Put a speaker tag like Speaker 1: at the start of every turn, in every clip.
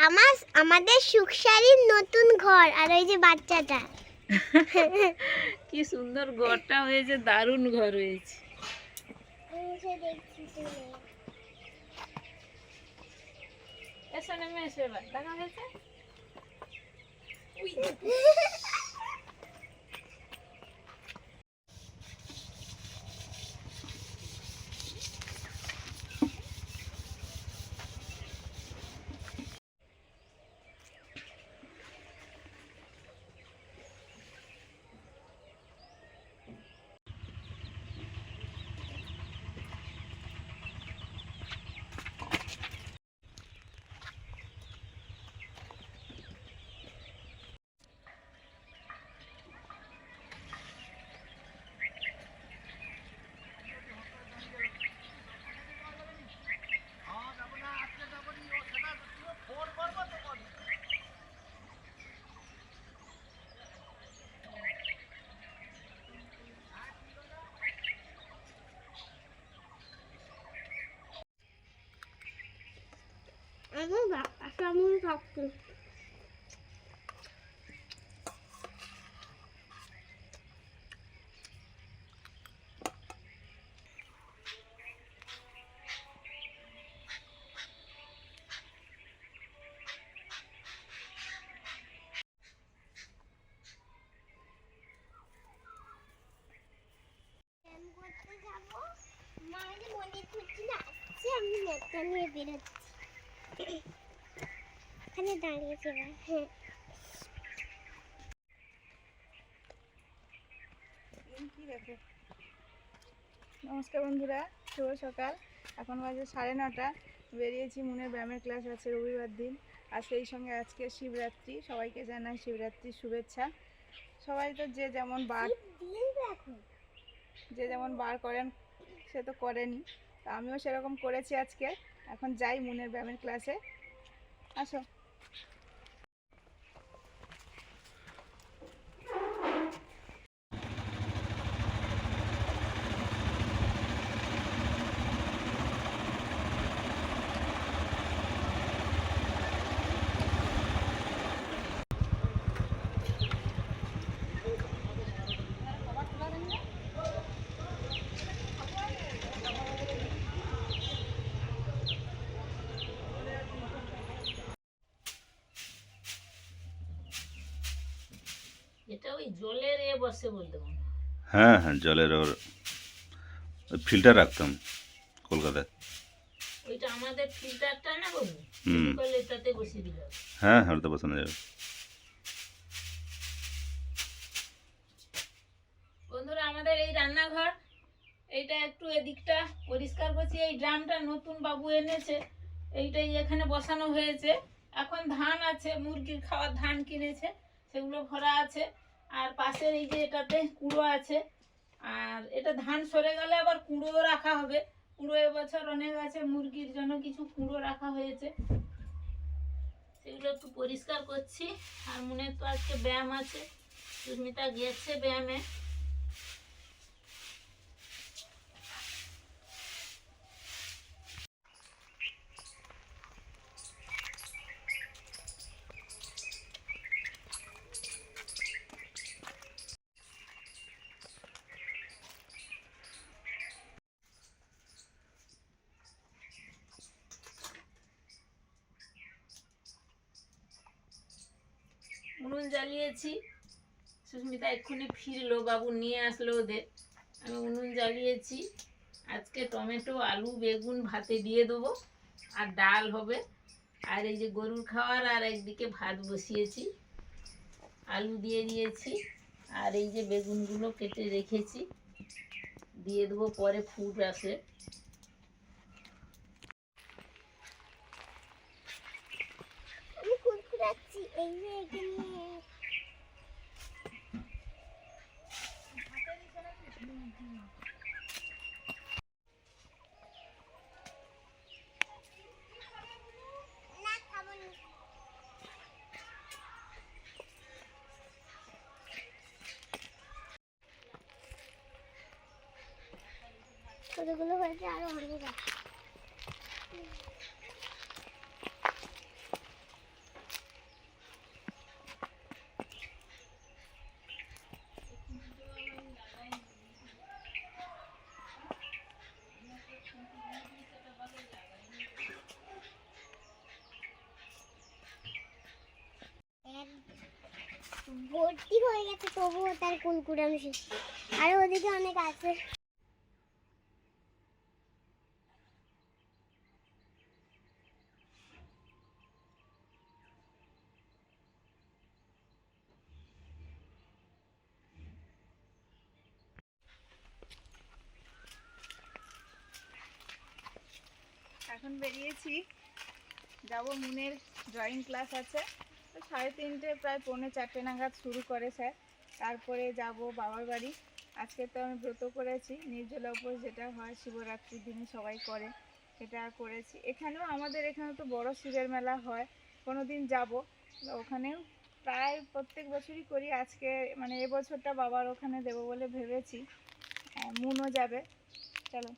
Speaker 1: আমাদের সুখসারির নতুন ঘর, আর ওই যে বাচ্চাটা
Speaker 2: কি সুন্দর ঘরটা হয়েছে, দারুণ ঘর হয়েছে। এসো নেমে এসো, এবার দেখা হয়েছে। নমস্কার বন্ধুরা, শুভ সকাল। এখন বাজে 9:30। বেরিয়েছি, মুনের ব্যায়ামের ক্লাস আছে রবিবার দিন, আর সেই সঙ্গে আজকে শিবরাত্রি। সবাইকে জানাই শিবরাত্রির শুভেচ্ছা। সবাই তো যে যেমন বার করেন সে তো করেনি, তো আমিও সেরকম করেছি আজকে। এখন যাই মুনের ব্যায়ামের ক্লাসে। আসো। এটা ওই জলের বসে বলতে মনে হয়।
Speaker 3: হ্যাঁ হ্যাঁ, জলের ওর ফিল্টার রাখতাম কলকাতায়।
Speaker 2: ওইটা আমাদের ফিল্টারটা না বলবো, করলে এটাতে বসিয়ে দিল।
Speaker 3: হ্যাঁ হ্যাঁ, ওটা বসানো যাবে।
Speaker 2: বন্ধুরা, আমাদের এই রান্নাঘর, এইটা একটু এদিকটা পরিষ্কার করছি। এই ড্রামটা নতুন বাবু এনেছে, এইটাই এখানে বসানো হয়েছে। এখন ধান আছে, মুরগির খাওয়ার ধান কিনেছে, সেগুলো ভরা আছে। আর পাশের এই যে এটাতে কুড়ো আছে, আর এটা ধান সরে গেলে আবার কুড়ো রাখা হবে। কুড়ো এবছর অনেক আছে, মুরগির জন্য কিছু কুড়ো রাখা হয়েছে, সেগুলো একটু পরিষ্কার করছি। আর মনের তো আজকে ব্যায়াম আছে, সুস্মিতা গেছে ব্যায়ামে। উনুন জ্বালিয়েছি, সুস্মিতা এক্ষুনি ফিরলো, বাবু নিয়ে আসলো ওদের। আমি উনুন জ্বালিয়েছি। আজকে টমেটো, আলু, বেগুন ভাতে দিয়ে দেবো, আর ডাল হবে। আর এই যে গরুর খাওয়ার, আর একদিকে ভাত বসিয়েছি, আলু দিয়ে দিয়েছি। আর এই যে বেগুনগুলো কেটে রেখেছি, দিয়ে দেবো পরে, ফুট আসে।
Speaker 1: আমি কুরকুরাচ্ছি এই যে এখানে। ছোটগুলো হয়েছে, আরো অনেক আছে। ভর্তি হয়ে গেছে, তবুও তার কুলকুড়ানো শেষ। আর ওদিকে অনেক আছে।
Speaker 2: এখন বেরিয়েছি, যাব মুনের ড্রয়িং ক্লাস আছে, তো 3:30 প্রায় 3:45 নাগাদ শুরু করে স্যার। তারপরে যাব বাবার বাড়ি। আজকে তো আমি ব্রত করেছি, নির্জলা উপোস যেটা হয় শিবরাত্রির দিনে সবাই করে, সেটা করেছি। এখানেও আমাদের এখানে তো বড় শিবের মেলা হয়, কোনো দিন যাবো, ওখানেও প্রায় প্রত্যেক বছরই করি। আজকে মানে এবছরটা বাবার ওখানে দেবো বলে ভেবেছি, মুনও যাবে। চলো,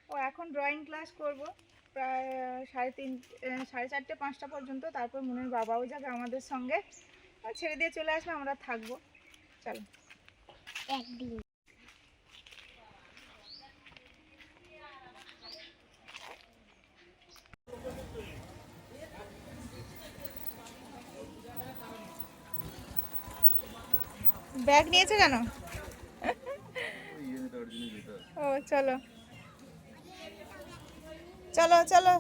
Speaker 2: ও এখন ড্রয়িং ক্লাস করব প্রায় 4:30 5টা পর্যন্ত, তারপর মুনের বাবাও যাবে আমাদের সঙ্গে, ছেড়ে দিয়ে চলে আসবে, আমরা থাকবো। চলো
Speaker 1: একদিন
Speaker 2: ব্যাগ নিয়েছো কেন? ও চলো চলো চলো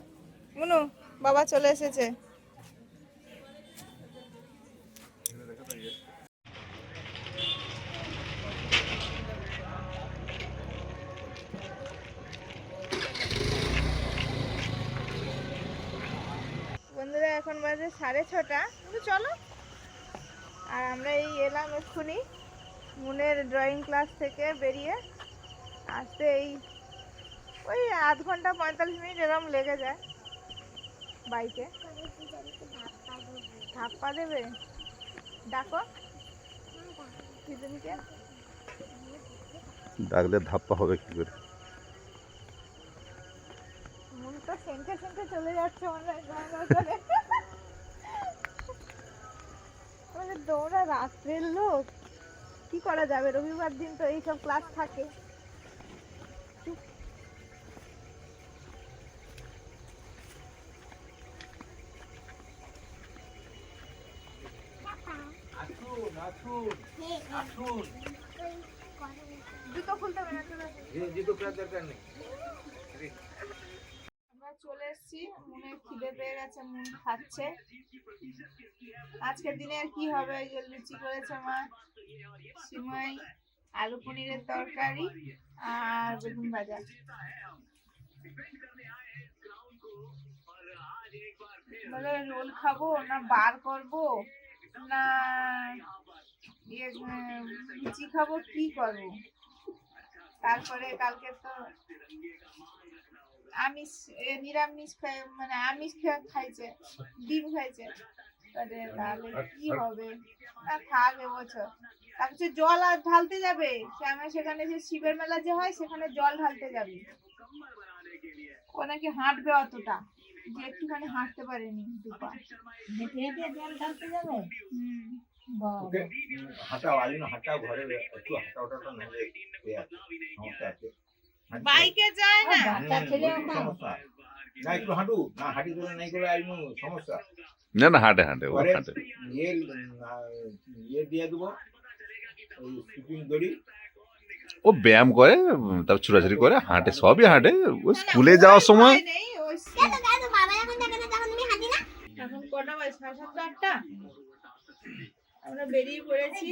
Speaker 2: মুনু, বাবা চলে এসেছে। বন্ধুরা এখন বাজে 6:30, কিন্তু চলো। আর আমরা এই এলাম এক্ষুনি মুনের ড্রয়িং ক্লাস থেকে বেরিয়ে আসতে, এই ওই আধ ঘন্টা 45 মিনিট এরকম লেগে যায় বাইকে। ধাপ্পা দেবে, ডাকো দিদিকে।
Speaker 3: ডাকলে ধাপ্পা হবে কি করে?
Speaker 2: মন তো সেন্টে সেন্টে চলে যাচ্ছে মনে হয়। আমাদের দৌড়া রাত্রের লোক, কি করা যাবে, রবিবার দিন তো এইসব ক্লাস থাকে। জুতো খুলতে হবে না, আমরা চলে এসেছি। মনে খিদে পেয়ে গেছে, মন খাচ্ছে। আজকের দিনে আর কি হবে, ওই যে লুচি করেছে মা, সিমাই, আলু পনিরের তরকারি আর বেগুন ভাজা। বলে রোল খাবো না বার করবো না লুচি খাবো, কি করবো। তারপরে কালকে তো আমিষ নিরামিষ মানে আমিষ খাইছে, ডিম খাইছে, তাহলে কি হবে, না থাক এবছর। তারপরে জল আর ঢালতে যাবে, সেখানে যে শিবের মেলা যে হয় সেখানে জল ঢালতে যাবে। ও নাকি হাঁটবে অতটা, যে একটুখানি হাঁটতে পারেনি দুপা, হেঁটে হেঁটে জল ঢালতে যাবে। বাইকে যায় না,
Speaker 3: না না, হাঁটে হাঁটে, ও হাঁটে। ও ব্যায়াম করে, তারপর ছুটাছুটি করে, হাঁটে, সবই হাঁটে। ও স্কুলে যাওয়ার সময়
Speaker 2: এখন কটা বাজে, 7:30 8টা। আমরা বেরিয়ে পড়েছি,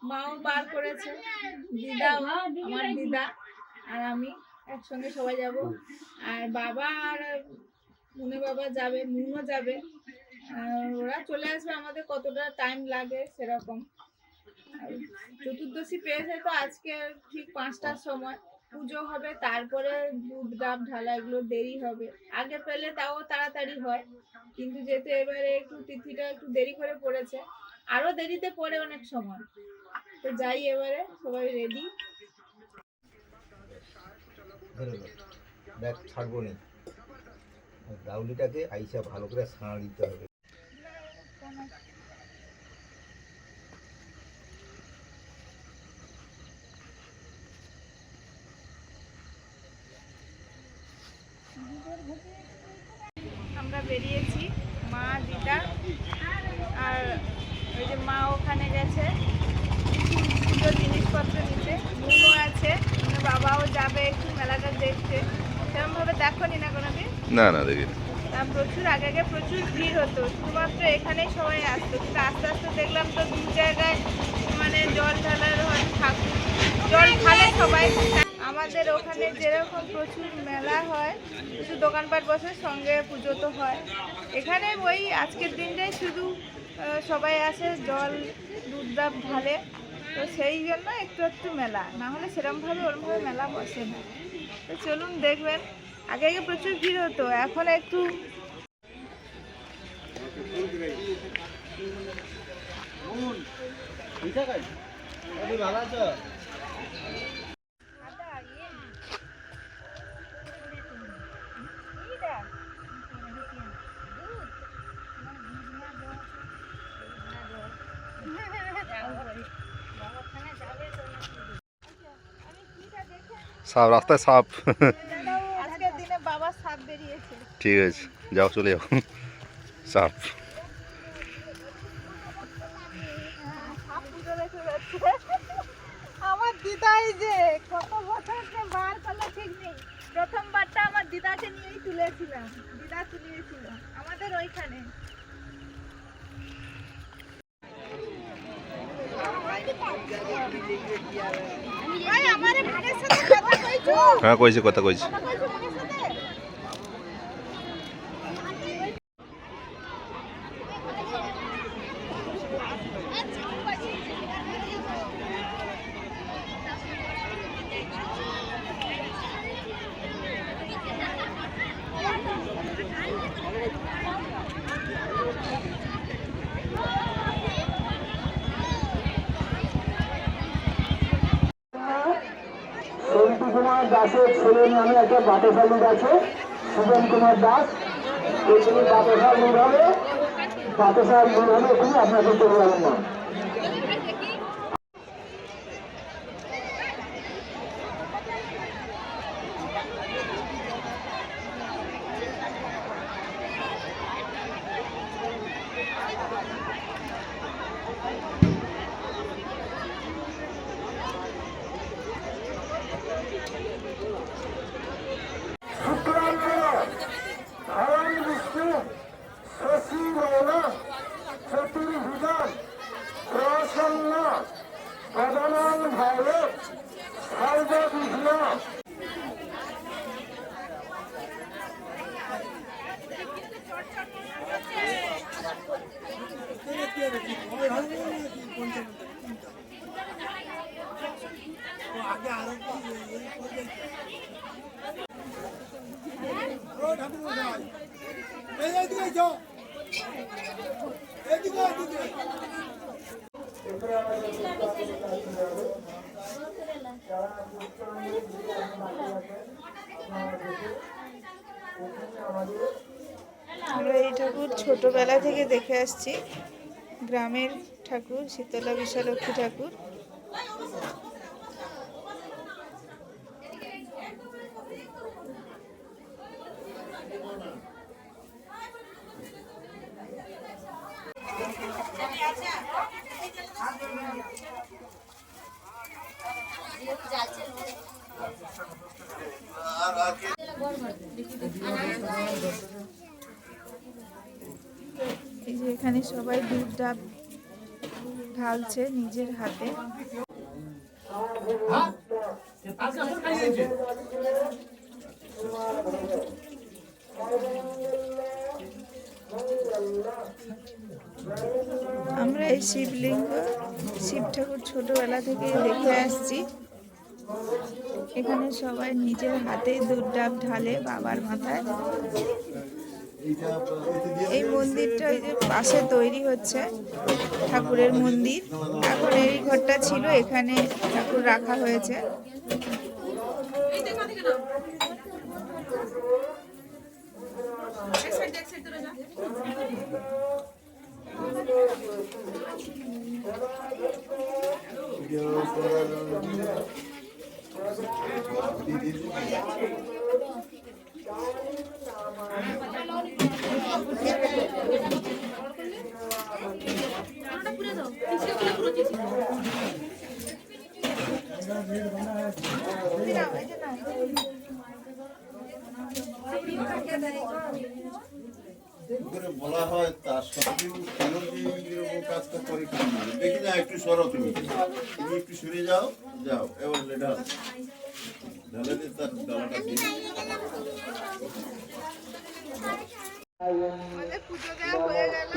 Speaker 2: মাও বার করেছে, দিদাও, আমার দিদা আর আমি একসঙ্গে সবাই যাব। আর বাবা আর মুনে বাবা যাবে, মুনও যাবে। ওরা চলে আসবে, আমাদের কতটা টাইম লাগে সেরকম। চতুর্দশী পেয়েছে তো আজকে ঠিক 5টার সময় পুজো হবে, তারপরে দুধ ডাব ঢালা, এগুলো দেরি হবে। আগে পেলে তাও তাড়াতাড়ি হয়, কিন্তু যেহেতু এবারে একটু তিথিটা একটু দেরি করে পড়েছে, আরো দেরিতে পড়ে অনেক সময়। তো যাই, এবারে সবাই রেডি।
Speaker 4: ব্যাগ ছাড়বো না, রাউলিটাকে আইসা ভালো করে সাঁড়া দিতে হবে।
Speaker 2: আমরা বেরিয়েছি, মা, দিদা আর ওই এই যে মা ওখানে গেছে পুজোর জিনিসপত্র নিতে, বোনও আছে, মানে বাবাও যাবে একটু মেলাটা দেখতে। সেরকমভাবে দেখো নি না কোনোদিন?
Speaker 3: না না দেখিনি।
Speaker 2: প্রচুর আগে আগে প্রচুর ভিড় হতো, শুধুমাত্র এখানেই সবাই আসতো, কিন্তু আস্তে আস্তে দেখলাম তো দু জায়গায় মানে জল ঢালার হয়, ঠাকুর জল ঢালে সবাই। আমাদের ওখানে যেরকম প্রচুর মেলা হয়, প্রচুর দোকানপাট বসে, সঙ্গে পুজো তো হয়। এখানে ওই আজকের দিনটাই শুধু সবাই আসে জল দুধ দাব ঢালে, তো সেই জন্য একটু একটু মেলা, না হলে সেরকমভাবে ওরমভাবে মেলা বসে না। তো চলুন দেখবেন, আগে আগে প্রচুর ভিড় হতো, এখন একটু
Speaker 3: সাপ, রাস্তায় সাপ।
Speaker 2: আজকের দিনে বাবা সাপ বেরিয়েছে।
Speaker 3: ঠিক আছে, যাও চলে যাও। সাপ।
Speaker 2: সাপ পুজো দেখে যাচ্ছে। আমার দিদাই যে কত বছর যে বার করলো ঠিক নেই, প্রথমবারটা আমার দিদাকে নিয়েই তুলেছিলাম, দিদা তুলিয়েছিল আমাদের ওইখানে।
Speaker 3: হ্যাঁ কইছি, কথা কইছি।
Speaker 5: সন্তু কুমার দাসের ছেলে নামে একটা বাতাসা লুট আছে, সুজন কুমার দাস। এখানে বাতাসা লুট হবে, বাতাসা লুট হবে, এখানে আপনাকে চলে যাবেন না।
Speaker 2: আমরা এই ঠাকুর ছোটবেলা থেকে দেখে আসছি, গ্রামের ঠাকুর, শীতলা বিশালক্ষী ঠাকুর। এই যে এখানে সবাই দুধ ডাব ঢালছে নিজের হাতে। আমরা এই শিবলিঙ্গ, শিব ঠাকুর ছোটবেলা থেকে দেখে আসছি। এখানে সবাই নিজের হাতেই দুধ ডাব ঢালে বাবার মাথায়। এই মন্দিরটা ওই যে পাশে তৈরি হচ্ছে ঠাকুরের মন্দির। এখন এই ঘরটা ছিল, এখানে ঠাকুর রাখা হয়েছে।
Speaker 6: করে বলা হয় তার সত্ত্বেও কেন যে এরকম কাজটা করে কি জানি। দেখি না একটু সরো তুমি একটু সরে যাও যাও এবার ঢাল ঢালে দিয়ে তার ডালাটা দিয়ে
Speaker 7: আমাদের পুজো দেওয়া হয়ে গেল,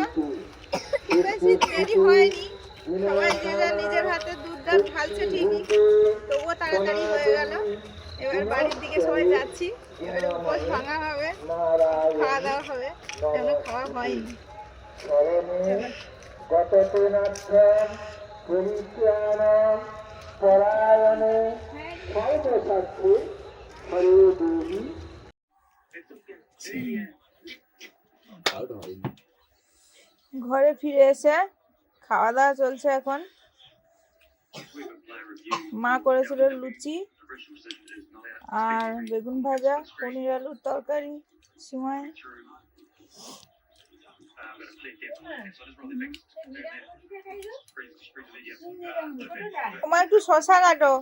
Speaker 7: বেশি দেরি হয়নি। সবাই যে যার নিজের হাতে দুধটা ঢালছে ঠিকই, তবুও তাড়াতাড়ি হয়ে গেল। এবার বাড়ির দিকে সবাই যাচ্ছি, এবারে উপোস ভাঙা হবে, খাওয়া দাওয়া হবে, কেন খাওয়া হয়নি।
Speaker 5: গতনাথ্যম পরিত্রাণম পরায়ণে সর্বশাস্ত্রে হরে দেবী।
Speaker 7: ঘরে ফিরে এসে খাওয়া দাওয়া চলছে এখন। মা করেছিল লুচি আর বেগুন ভাজা, পনির আলুর তরকারি, সিমাই। তোমার একটু শশা কাটো।